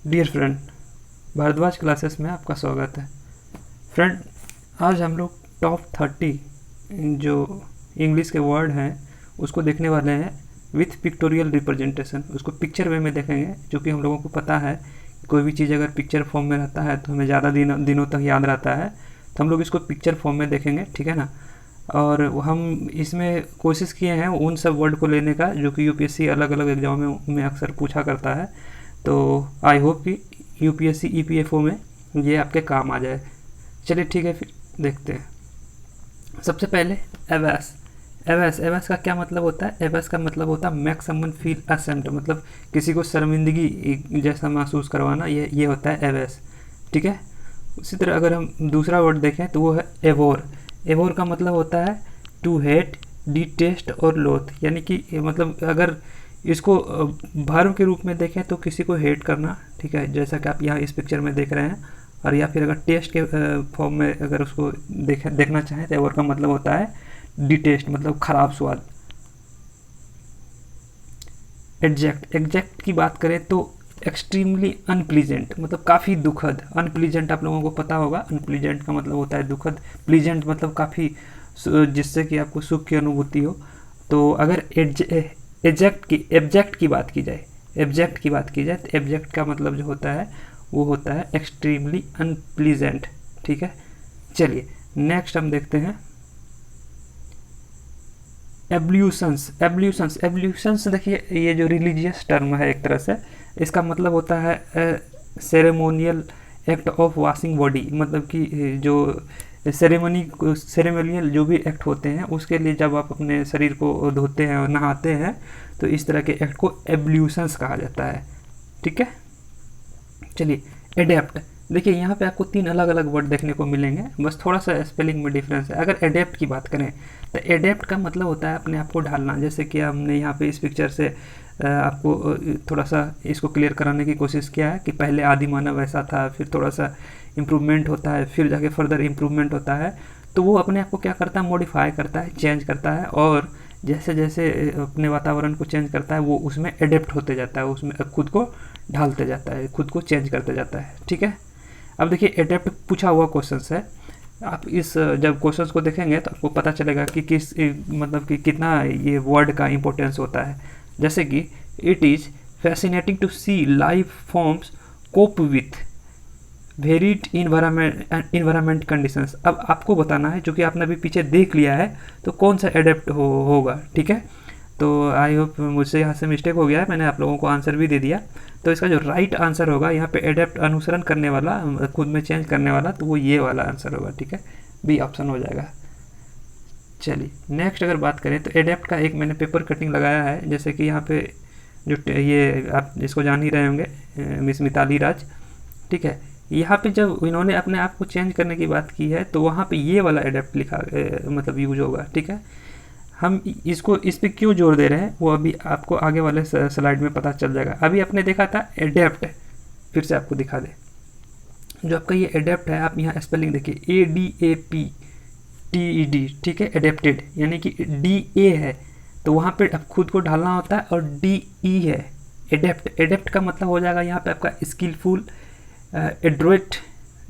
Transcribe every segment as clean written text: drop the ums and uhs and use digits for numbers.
Dear friend, Bhardwaj classes में आपका स्वागत है। फ्रेंड, आज हम लोग टॉप 30 जो इंग्लिश के वर्ड हैं उसको देखने वाले हैं विथ पिक्टोरियल रिप्रेजेंटेशन। उसको पिक्चर वे में देखेंगे, जो कि हम लोगों को पता है कोई भी चीज़ अगर पिक्चर फॉर्म में रहता है तो हमें ज़्यादा दिनों तक याद रहता है। तो हम लोग इसको पिक्चर फॉर्म में देखेंगे, ठीक है ना। और हम इसमें कोशिश किए हैं उन सब वर्ड को लेने का जो कि यूपीएससी अलग अलग एग्जाम में अक्सर पूछा करता है। तो आई होप कि यूपीएससी ईपीएफओ में ये आपके काम आ जाए। चलिए ठीक है, फिर देखते हैं। सबसे पहले एवैस। एवैस का क्या मतलब होता है? एवैस का मतलब होता है मेक समवन फील असेम्ड, मतलब किसी को शर्मिंदगी जैसा महसूस करवाना, ये होता है एवैस, ठीक है। उसी तरह अगर हम दूसरा वर्ड देखें तो वो है एवोर। एवोर का मतलब होता है टू हेट, डिटेस्ट और लोथ, यानी कि मतलब अगर इसको वर्ब के रूप में देखें तो किसी को हेट करना, ठीक है, जैसा कि आप यहाँ इस पिक्चर में देख रहे हैं। और या फिर अगर टेस्ट के फॉर्म में अगर उसको देखना चाहें तो एवर का मतलब होता है डिटेस्ट, मतलब खराब स्वाद। एग्जैक्ट की बात करें तो एक्सट्रीमली अनप्लीजेंट, मतलब काफ़ी दुखद। अनप्लीजेंट आप लोगों को पता होगा, अनप्लीजेंट का मतलब होता है दुखद, प्लीजेंट मतलब काफ़ी जिससे कि आपको सुख की अनुभूति हो। तो अगर एब्जेक्ट की बात की जाए तो एब्जेक्ट का मतलब जो होता है वो होता है एक्सट्रीमली अनप्लीजेंट, ठीक है। चलिए नेक्स्ट हम देखते हैं एब्ल्यूशंस। देखिए, ये जो रिलीजियस टर्म है एक तरह से, इसका मतलब होता है ceremonial act of washing body, मतलब कि जो सेरेमोनियल जो भी एक्ट होते हैं उसके लिए जब आप अपने शरीर को धोते हैं और नहाते हैं तो इस तरह के एक्ट को एब्ल्यूशंस कहा जाता है, ठीक है। चलिए एडेप्ट। देखिए यहाँ पे आपको 3 अलग अलग वर्ड देखने को मिलेंगे, बस थोड़ा सा स्पेलिंग में डिफरेंस है। अगर एडेप्ट की बात करें तो एडेप्ट का मतलब होता है अपने आप को ढालना, जैसे कि हमने यहाँ पे इस पिक्चर से आपको थोड़ा सा इसको क्लियर कराने की कोशिश किया है कि पहले आदि मानव ऐसा था, फिर थोड़ा सा इम्प्रूवमेंट होता है, फिर जाके फर्दर इम्प्रूवमेंट होता है। तो वो अपने आप को क्या करता है, मॉडिफाई करता है, चेंज करता है, और जैसे जैसे अपने वातावरण को चेंज करता है वो उसमें एडेप्ट होते जाता है, उसमें खुद को ढालते जाता है, खुद को चेंज करते जाता है, ठीक है। अब देखिए एडेप्ट पूछा हुआ क्वेश्चन है। आप इस जब क्वेश्चन को देखेंगे तो आपको पता चलेगा कि किस मतलब कि कितना ये वर्ड का इम्पोर्टेंस होता है। जैसे कि it is fascinating to see life forms cope with varied environment conditions. अब आपको बताना है, जो कि आपने अभी पीछे देख लिया है, तो कौन सा एडेप्ट होगा, ठीक है। तो आई होप मुझसे यहाँ से मिस्टेक हो गया है, मैंने आप लोगों को आंसर भी दे दिया। तो इसका जो राइट आंसर होगा यहाँ पे एडेप्ट, अनुसरण करने वाला, खुद में चेंज करने वाला, तो वो ये वाला आंसर होगा, ठीक है, बी ऑप्शन हो जाएगा। चलिए नेक्स्ट अगर बात करें तो एडेप्ट का एक मैंने पेपर कटिंग लगाया है, जैसे कि यहाँ पे जो ये आप जिसको जान ही रहे होंगे, मिस मिताली राज, ठीक है। यहाँ पे जब इन्होंने अपने आप को चेंज करने की बात की है तो वहाँ पे ये वाला एडेप्ट लिखा मतलब यूज होगा, ठीक है। हम इसको इस पर क्यों जोर दे रहे हैं वो अभी आपको आगे वाले स्लाइड में पता चल जाएगा। अभी आपने देखा था एडेप्ट, फिर से आपको दिखा दे। जो आपका ये एडेप्ट है, आप यहाँ स्पेलिंग देखिए, ADAPTED, ठीक है, एडेप्टेड, यानी कि DA है तो वहाँ पे अब खुद को ढालना होता है, और DE है एडेप्ट। एडेप्ट का मतलब हो जाएगा यहाँ पे आपका स्किलफुल, एड्रोइट,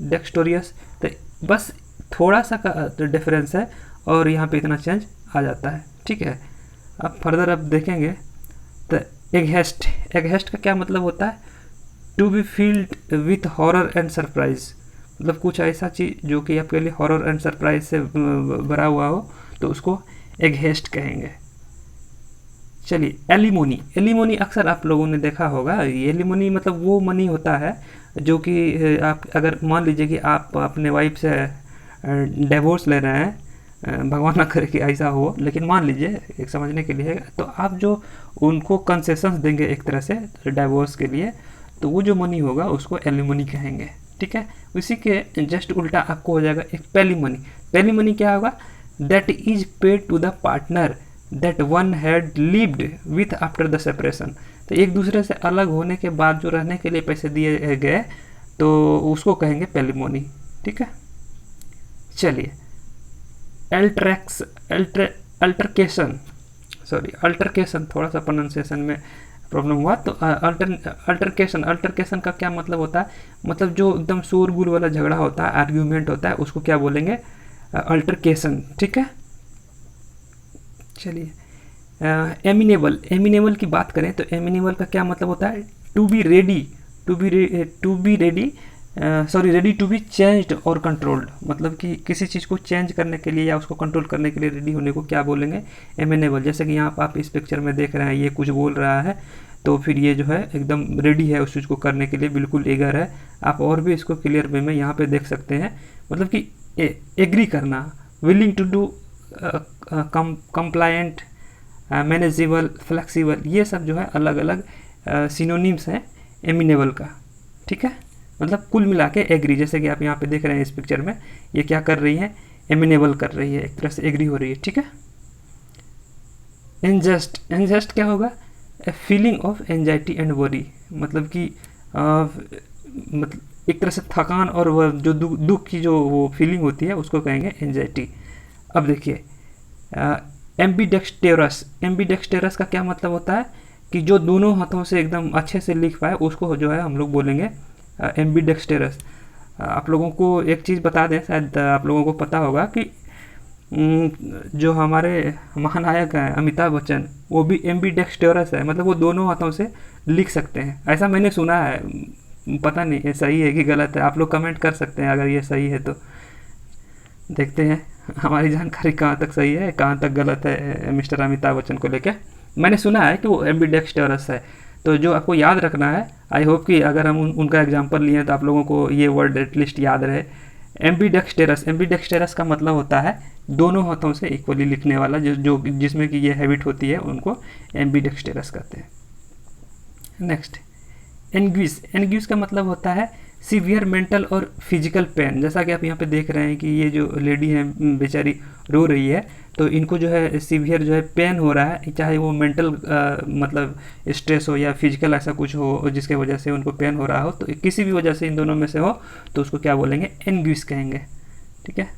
डेक्स्टोरियस। तो बस थोड़ा सा का डिफरेंस है और यहाँ पे इतना चेंज आ जाता है, ठीक है। अब फर्दर अब देखेंगे तो एगहेस्ट का क्या मतलब होता है, to be filled with horror and surprise, मतलब कुछ ऐसा चीज़ जो कि आपके लिए हॉरर एंड सरप्राइज से भरा हुआ हो तो उसको एगहेस्ट कहेंगे। चलिए एलिमोनी अक्सर आप लोगों ने देखा होगा। एलिमोनी मतलब वो मनी होता है जो कि आप अगर मान लीजिए कि आप अपने वाइफ से डिवोर्स ले रहे हैं, भगवान ना करे कि ऐसा हो, लेकिन मान लीजिए एक समझने के लिए, तो आप जो उनको कंसेशंस देंगे एक तरह से डिवोर्स के लिए, तो वो जो मनी होगा उसको एलिमनी कहेंगे, ठीक है। उसी के जस्ट उल्टा आपको हो जाएगा एक पेली मनी क्या होगा, that is paid to the partner that one had lived with after the separation. तो एक दूसरे से अलग होने के बाद जो रहने के लिए पैसे दिए गए तो उसको कहेंगे पेलिमोनी, ठीक है। चलिए अल्टरकेशन, थोड़ा सा प्रोनाउंसिएशन में प्रॉब्लम हुआ। तो अल्टरकेशन का क्या मतलब होता है, मतलब जो एकदम शोरगुल वाला झगड़ा होता है, आर्ग्यूमेंट होता है, उसको क्या बोलेंगे, अल्टरकेशन। ठीक है, चलिए एमिनेबल की बात करें तो एमिनेबल का क्या मतलब होता है, to be ready to be changed और कंट्रोल्ड, मतलब कि किसी चीज़ को चेंज करने के लिए या उसको कंट्रोल करने के लिए रेडी होने को क्या बोलेंगे, एमिनेबल। जैसे कि यहाँ पर आप इस पिक्चर में देख रहे हैं, ये कुछ बोल रहा है तो फिर ये जो है एकदम रेडी है उस चीज़ को करने के लिए, बिल्कुल एगर है। आप और भी इसको क्लियर वे में यहाँ पे देख सकते हैं, मतलब कि एग्री करना, willing to do, compliant, manageable, flexible, ये सब जो है अलग अलग सिनोनिम्स हैं एमिनेबल का। ठीक है, मतलब कुल मिला के एग्री, जैसे कि आप यहाँ पे देख रहे हैं इस पिक्चर में, ये क्या कर रही है, एमिनेबल कर रही है, एक तरह से एग्री हो रही है। ठीक है, एनजस्ट क्या होगा, a feeling of anxiety and worry, मतलब कि मतलब एक तरह से थकान और वह जो दुख की जो वो फीलिंग होती है उसको कहेंगे एंजाइटी। अब देखिए एम्बीडेक्सटेरस का क्या मतलब होता है कि जो दोनों हाथों से एकदम अच्छे से लिख पाए उसको जो है हम लोग बोलेंगे एम्बीडेक्सटेरस। आप लोगों को एक चीज़ बता दें, शायद आप लोगों को पता होगा कि जो हमारे महानायक हैं अमिताभ बच्चन, वो भी एम्बीडेक्सटेरस है, मतलब वो दोनों हाथों से लिख सकते हैं, ऐसा मैंने सुना है। पता नहीं ये सही है कि गलत है, आप लोग कमेंट कर सकते हैं अगर ये सही है तो। देखते हैं हमारी जानकारी कहाँ तक सही है, कहाँ तक गलत है मिस्टर अमिताभ बच्चन को लेकर। मैंने सुना है कि वो एम्बीडेक्सटेरस है, तो जो आपको याद रखना है, आई होप कि अगर हम उनका एग्जांपल लिए तो आप लोगों को ये वर्ड एटलीस्ट याद रहे। एम्बीडेक्सटेरस का मतलब होता है दोनों हाथों से इक्वली लिखने वाला, जिसमें कि ये हैबिट होती है उनको एम्बीडेक्सटेरस कहते हैं। नेक्स्ट एनग्यूस का मतलब होता है सीवियर मेंटल और फिजिकल पेन। जैसा कि आप यहाँ पे देख रहे हैं कि ये जो लेडी है बेचारी रो रही है, तो इनको जो है सीवियर जो है पेन हो रहा है, चाहे वो मेंटल मतलब स्ट्रेस हो या फिजिकल ऐसा कुछ हो जिसके वजह से उनको पेन हो रहा हो, तो किसी भी वजह से इन दोनों में से हो तो उसको क्या बोलेंगे, एनग्यूस कहेंगे। ठीक है,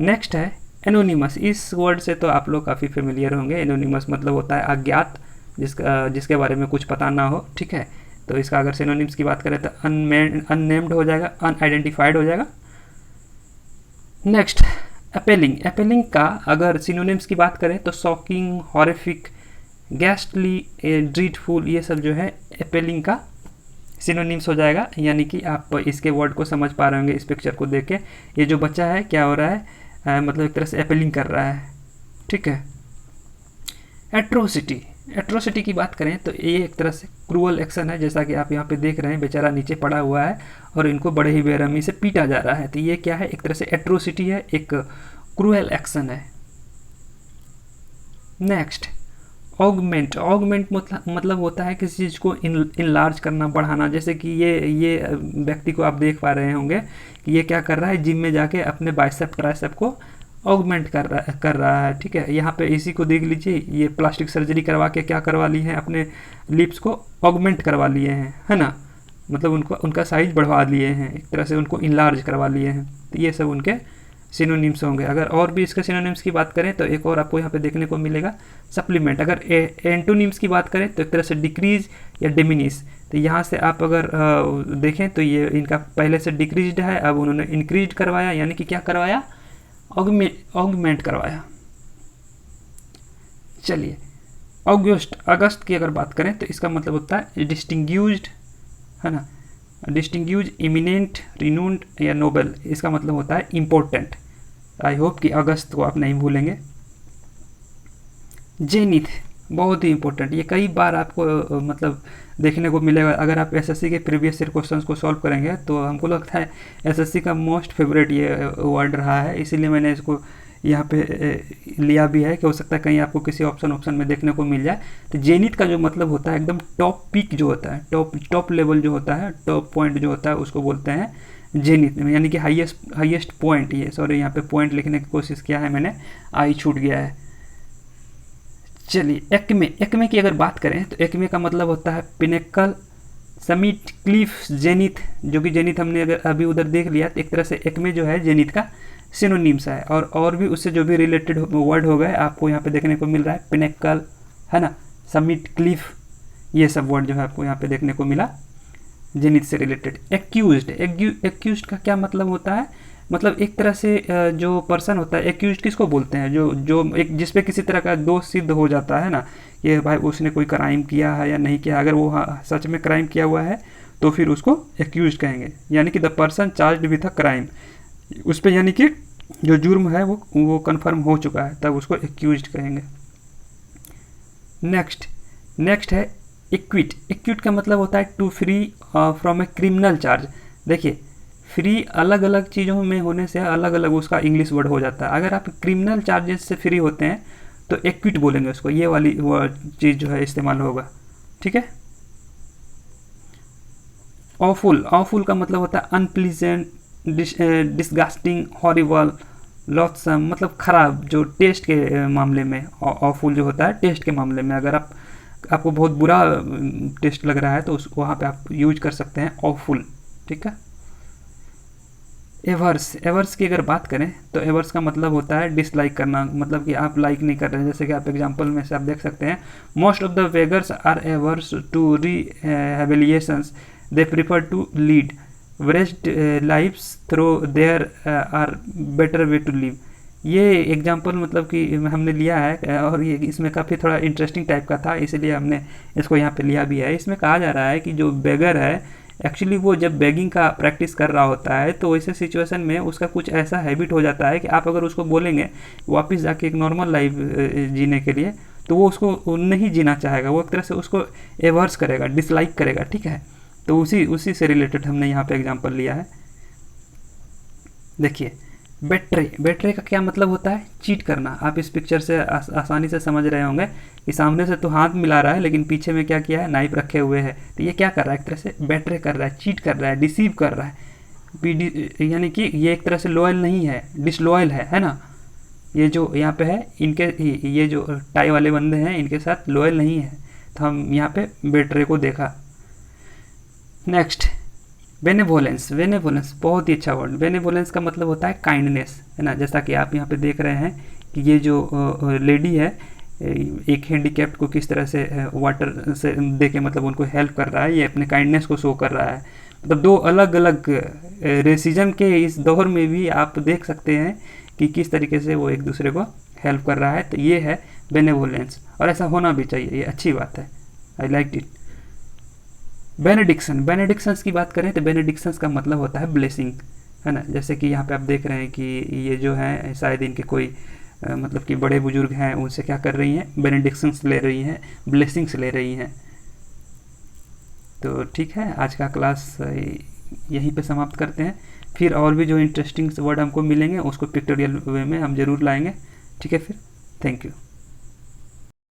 नेक्स्ट है एनोनिमस। इस वर्ड से तो आप लोग काफ़ी फेमिलियर होंगे। एनोनिमस मतलब होता है अज्ञात, जिसके बारे में कुछ पता ना हो। ठीक है, तो इसका अगर सिनोनिम्स की बात करें तो अननेम्ड हो जाएगा, अनआइडेंटिफाइड हो जाएगा। नेक्स्ट अपेलिंग का अगर सिनोनिम्स की बात करें तो शॉकिंग, हॉरिफिक, गैस्टली, ड्रीडफुल, ये सब जो है अपेलिंग का सिनोनिम्स हो जाएगा। यानी कि आप इसके वर्ड को समझ पा रहे होंगे इस पिक्चर को देख के। ये जो बच्चा है क्या हो रहा है, मतलब एक तरह से अपेलिंग कर रहा है। ठीक है, एट्रोसिटी की बात करें तो ये एक तरह से क्रूअल एक्शन है, जैसा कि आप यहाँ पे देख रहे हैं बेचारा नीचे पड़ा हुआ है और इनको बड़े ही बेरहमी से पीटा जा रहा है। तो ये क्या है, एक तरह से एट्रोसिटी है, एक क्रूअल एक्शन है। नेक्स्ट ऑगमेंट मतलब होता है किसी चीज़ को इनलार्ज करना, बढ़ाना। जैसे कि ये व्यक्ति को आप देख पा रहे होंगे कि ये क्या कर रहा है, जिम में जाके अपने बाइसेप ट्राइसेप को ऑगमेंट कर रहा है। ठीक है, यहाँ पे इसी को देख लीजिए, ये प्लास्टिक सर्जरी करवा के क्या करवा ली है, अपने लिप्स को ऑगमेंट करवा लिए हैं, है ना, मतलब उनका साइज बढ़वा लिए हैं, एक तरह से उनको इनलार्ज करवा लिए हैं। तो ये सब उनके सिनोनिम्स होंगे। अगर और भी इसके सिनोनिम्स की बात करें तो एक और आपको यहाँ पे देखने को मिलेगा, सप्लीमेंट। अगर एंटोनिम्स की बात करें तो एक तरह से डिक्रीज या डिमिनिश। तो यहाँ से आप अगर देखें तो ये इनका पहले से डिक्रीज्ड है, अब उन्होंने इंक्रीज करवाया, यानी कि क्या करवाया, ऑगमेंट करवाया। चलिए अगस्त की अगर बात करें तो इसका मतलब होता है डिस्टिंग्यूज्ड, है ना, डिस्टिंग्यूज, इमिनेंट, रिनोन्ड या नोबल। इसका मतलब होता है इम्पोर्टेंट। आई होप कि अगस्त को आप नहीं भूलेंगे। जेनिथ बहुत ही इंपॉर्टेंट, ये कई बार आपको मतलब देखने को मिलेगा। अगर आप एसएससी के प्रीवियस ईयर क्वेश्चंस को सॉल्व करेंगे तो हमको लगता है एसएससी का मोस्ट फेवरेट ये वर्ड रहा है, इसीलिए मैंने इसको यहाँ पे लिया भी है कि हो सकता है कहीं आपको किसी ऑप्शन में देखने को मिल जाए। तो जेनिथ का जो मतलब होता है एकदम टॉप पीक जो होता है, टॉप लेवल जो होता है, टॉप पॉइंट जो होता है, उसको बोलते हैं जेनिथ, यानी कि हाईएस्ट पॉइंट। ये सॉरी यहाँ पे पॉइंट लिखने की कोशिश किया है मैंने, आई छूट गया है। चलिए एक्मे की अगर बात करें तो एक्मे का मतलब होता है पिनेकल, समिट, क्लिफ, जेनिथ। जो कि जेनिथ हमने अगर अभी उधर देख लिया तो एक तरह से एक्मे जो है जेनिथ का सिनोनिम्स है। और भी उससे जो भी रिलेटेड वर्ड हो गए आपको यहाँ पे देखने को मिल रहा है, पिनेकल, है ना, समिट, क्लिफ, ये सब वर्ड जो है आपको यहाँ पे देखने को मिला जेनिथ से रिलेटेड। एक्यूज्ड, एक्यूज्ड का क्या मतलब होता है, मतलब एक तरह से जो पर्सन होता है, एक्यूज्ड किसको बोलते हैं, जो एक जिस पे किसी तरह का दोष सिद्ध हो जाता है ना, ये भाई उसने कोई क्राइम किया है या नहीं किया, अगर वो सच में क्राइम किया हुआ है तो फिर उसको एक्यूज्ड कहेंगे, यानी कि the person charged with a crime, उस पर यानी कि जो जुर्म है वो कन्फर्म हो चुका है, तब उसको एक्यूज्ड कहेंगे। नेक्स्ट है एक्विट। एक्विट का मतलब होता है to free from a criminal charge. देखिए फ्री अलग अलग चीज़ों में होने से अलग अलग उसका इंग्लिश वर्ड हो जाता है। अगर आप क्रिमिनल चार्जेस से फ्री होते हैं तो एक्विट बोलेंगे उसको, ये वाली वो चीज़ जो है इस्तेमाल होगा, ठीक है। ऑफुल, ऑफुल का मतलब होता है अनप्लीजेंट, डिस्गस्टिंग, हॉरिबल, लॉथसम, मतलब खराब, जो टेस्ट के मामले में ऑफुल जो होता है टेस्ट के मामले में, अगर आपको बहुत बुरा टेस्ट लग रहा है तो उस वहाँ पे आप यूज कर सकते हैं ऑफुल, ठीक है। एवर्स, एवर्स की अगर बात करें तो एवर्स का मतलब होता है डिसलाइक करना, मतलब कि आप लाइक नहीं कर रहे हैं, जैसे कि आप एग्जांपल में से आप देख सकते हैं most of the beggars are averse to rehabilitations, they prefer to lead wretched lives through there are better way to live। ये एग्जांपल मतलब कि हमने लिया है और ये इसमें काफ़ी थोड़ा इंटरेस्टिंग टाइप का था, इसलिए हमने इसको यहाँ पे लिया भी है। इसमें कहा जा रहा है कि जो बेगर है एक्चुअली वो जब बेगिंग का प्रैक्टिस कर रहा होता है तो वैसे सिचुएशन में उसका कुछ ऐसा हैबिट हो जाता है कि आप अगर उसको बोलेंगे वापस जाके एक नॉर्मल लाइफ जीने के लिए तो वो उसको नहीं जीना चाहेगा, वो एक तरह से उसको एवर्स करेगा, डिसलाइक करेगा, ठीक है। तो उसी से रिलेटेड हमने यहाँ पे एग्जांपल लिया है। देखिए बेट्रे, बेट्रे का क्या मतलब होता है, चीट करना। आप इस पिक्चर से आसानी से समझ रहे होंगे कि सामने से तो हाथ मिला रहा है लेकिन पीछे में क्या किया है, नाइफ रखे हुए है, तो ये क्या कर रहा है, एक तरह से बेट्रे कर रहा है, चीट कर रहा है, डिसीव कर रहा है, यानी कि ये एक तरह से लॉयल नहीं है, डिसलॉयल है ना। ये जो यहाँ पे है इनके, ये जो टाई वाले बंदे हैं इनके साथ लॉयल नहीं है, तो हम यहाँ पे बेट्रे को देखा। नेक्स्ट बेनेवोलेंस, बेनेवोलेंस बहुत ही अच्छा वर्ड। बेनेवोलेंस का मतलब होता है काइंडनेस, है ना। जैसा कि आप यहाँ पे देख रहे हैं कि ये जो लेडी है एक हैंडीकैप्ड को किस तरह से वाटर से दे के मतलब उनको हेल्प कर रहा है, ये अपने काइंडनेस को शो कर रहा है। मतलब दो अलग अलग रेसिज्म के इस दौर में भी आप देख सकते हैं कि किस तरीके से वो एक दूसरे को हेल्प कर रहा है, तो ये है बेनेवोलेंस, और ऐसा होना भी चाहिए, ये अच्छी बात है, आई लाइक इट। बेनेडिक्शन, बेनेडिक्शंस की बात करें तो बेनेडिक्शंस का मतलब होता है ब्लेसिंग, है ना। जैसे कि यहाँ पे आप देख रहे हैं कि ये जो है शायद इनके कोई मतलब कि बड़े बुजुर्ग हैं, उनसे क्या कर रही हैं, बेनेडिक्शंस ले रही हैं, ब्लेसिंग्स ले रही हैं। तो ठीक है, आज का क्लास यहीं पे समाप्त करते हैं, फिर और भी जो इंटरेस्टिंग वर्ड हमको मिलेंगे उसको पिक्टोरियल वे में हम ज़रूर लाएंगे, ठीक है। फिर थैंक यू।